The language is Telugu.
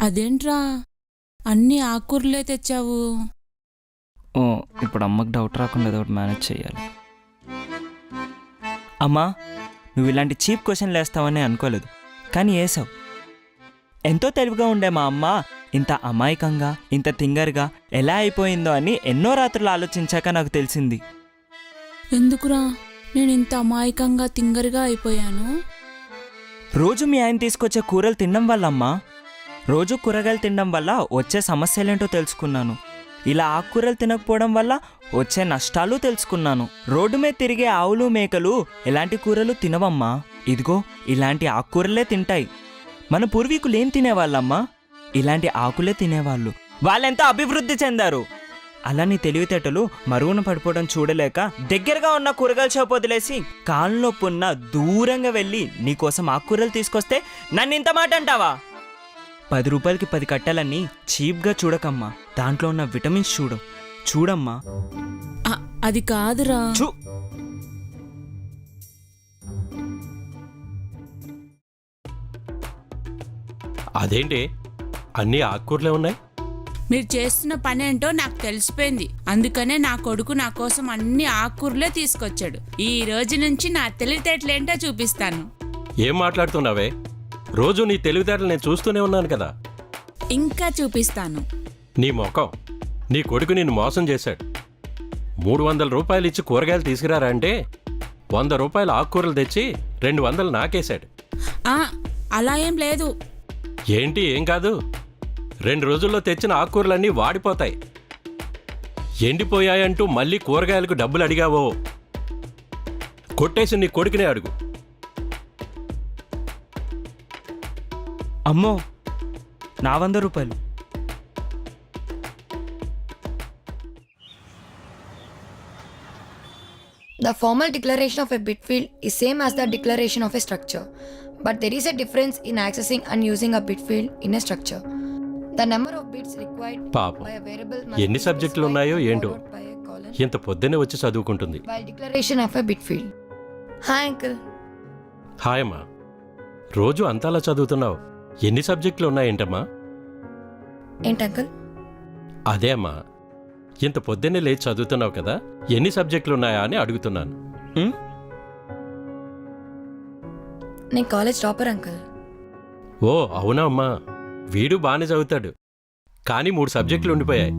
అదేంట్రా అన్ని ఆకుకూరలే తెచ్చావు? ఓ ఇప్పుడు అమ్మకి డౌట్ రాకుండా ఏదో ఒకటి మేనేజ్ చేయాలి. అమ్మా, నువ్వు ఇలాంటి చీప్ క్వశ్చన్లు వేస్తావని అనుకోలేదు, కానీ వేసావు. ఎంతో తెలివిగా ఉండే మా అమ్మ ఇంత అమాయకంగా ఇంత తింగర్గా ఎలా అయిపోయిందో అని ఎన్నో రాత్రులు ఆలోచించాక నాకు తెలిసింది. ఎందుకురా నేను ఇంత అమాయకంగా తింగరిగా అయిపోయాను? రోజు మీ ఆయన తీసుకొచ్చే కూరలు తినడం వల్ల అమ్మా, రోజు కూరగాయలు తినడం వల్ల వచ్చే సమస్యలేంటో తెలుసుకున్నాను. ఇలా ఆకుకూరలు తినకపోవడం వల్ల వచ్చే నష్టాలు తెలుసుకున్నాను. రోడ్డు మీద తిరిగే ఆవులు మేకలు ఎలాంటి కూరలు తినవమ్మా, ఇదిగో ఇలాంటి ఆకుకూరలే తింటాయి. మన పూర్వీకులు ఏం తినేవాళ్ళమ్మా? ఇలాంటి ఆకులే తినేవాళ్ళు. వాళ్ళెంతో అభివృద్ధి చెందారు. అలా నీ తెలివితేటలు మరుగున పడిపోవడం చూడలేక దగ్గరగా ఉన్న కూరగాయల షాప్ వదిలేసి కాళ్ళలో పున్న దూరంగా వెళ్ళి నీకోసం ఆకుకూరలు తీసుకొస్తే నన్ను ఇంత మాట అంటావా? 10 రూపాయలకి 10 కట్టెలన్నీ చీప్గా చూడకమ్మా, దాంట్లో ఉన్న విటమిన్స్ చూడమ్మా. అది కాదురా. అదేంటి అన్నీ ఆకుకూరలే ఉన్నాయి? మీరు చేస్తున్న పని ఏంటో నాకు తెలిసిపోయింది. అందుకనే నా కొడుకు నా కోసం అన్ని ఆకుకూరలే తీసుకొచ్చాడు. ఈ రోజు నుంచి నా తెలివితేటలేంటో చూపిస్తాను. ఏం మాట్లాడుతున్నావే? రోజు నీ తెలివితేటలు నేను చూస్తూనే ఉన్నాను కదా. ఇంకా చూపిస్తాను. నీ మొఖం. నీ కొడుకు నిన్ను మోసం చేశాడు. 300 రూపాయలు ఇచ్చి కూరగాయలు తీసుకురారా అంటే 100 రూపాయలు ఆకుకూరలు తెచ్చి 200 నాకేశాడు. అలా ఏం లేదు. ఏంటి ఏం కాదు? 2 రోజుల్లో తెచ్చిన ఆకుకూరలన్నీ వాడిపోతాయి. ఎండిపోయాయంటూ మళ్ళీ కూరగాయలకు డబ్బులు అడిగావో కొట్టేసి నీ కొడుకునే అడుగు. అమ్మో, నా 100 రూపాయలు. The formal declaration of a bit field is same as the declaration of a structure, but there is a difference in accessing and using a bit field in a structure. The number of bits required పాపం by a variable ఎన్ని సబ్జెక్టులు ఉన్నాయో ఏంటో followed by a colon ఇంత పొద్దున్నే వచ్చి చదువుకుంటుంది. while declaration of a bit field. Hi uncle. Hi అమ్మా, రోజు అంతలా చదువుతున్నావు, ఎన్ని సబ్జెక్టులు ఉన్నాయేంటమ్మా? ఏంటి అంకుల్? అదే అమ్మా, ఇంత పొద్దున్నే లేచి చదువుతున్నావు కదా, ఎన్ని సబ్జెక్టులు ఉన్నాయా అని అడుగుతున్నాను. నేను కాలేజ్ టాపర్ అంకుల్. ఓ అవునా అమ్మా, వీడు బాగానే చదువుతాడు, కానీ 3 సబ్జెక్టులు ఉండిపోయాయి.